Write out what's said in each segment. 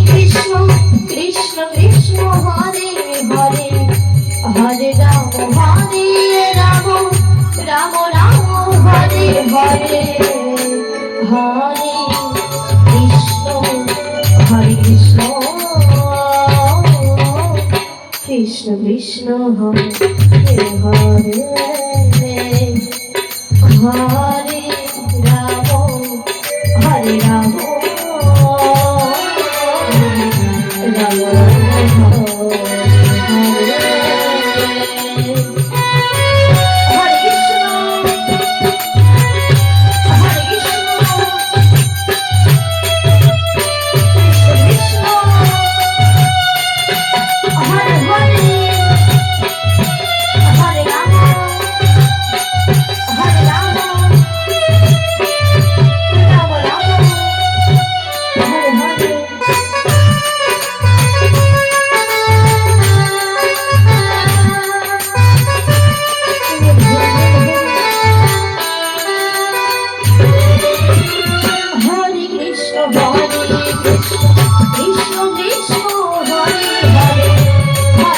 Krishna Krishna Krishna Hare Hare Hare Ram Ram Ram Ram Hare Hare Hare Krishna Krishna Krishna Krishna Hare Hare Hare Ram Hare Ram Ram Ram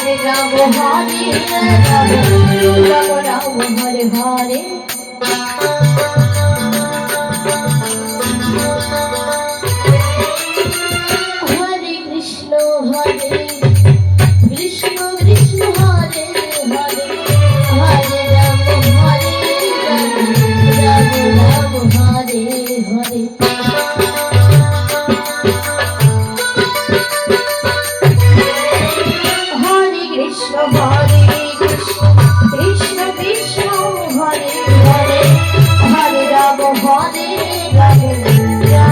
Hare Ram, Ram Ram, Hare Hare, Hare Krishna, Krishna Krishna, Hare Hare, Hare Ram, Hare Ram, Ram Ram, Hare Hare. Hare Krishna, Krishna Krishna, Hare Hare, Hare Ram, Ram Ram,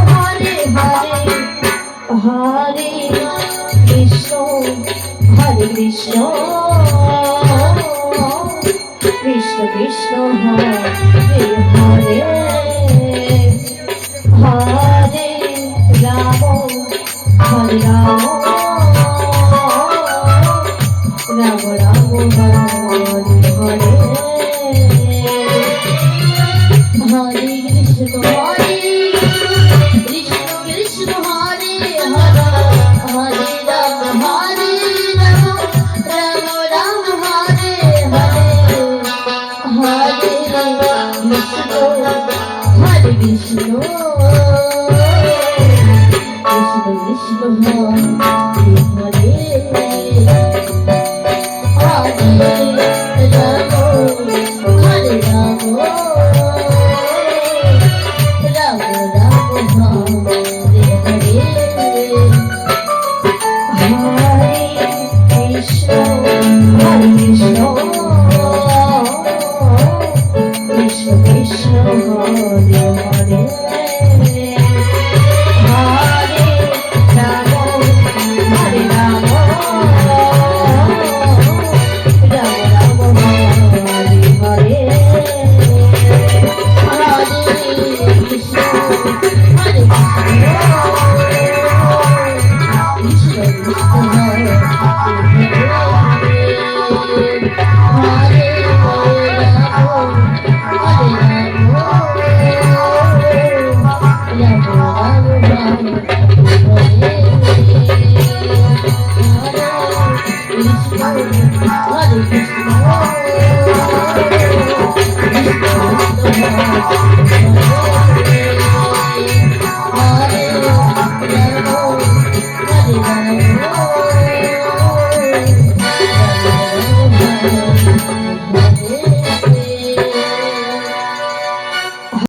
Hare Hare, Hare Krishna, Krishna Krishna, Hare Hare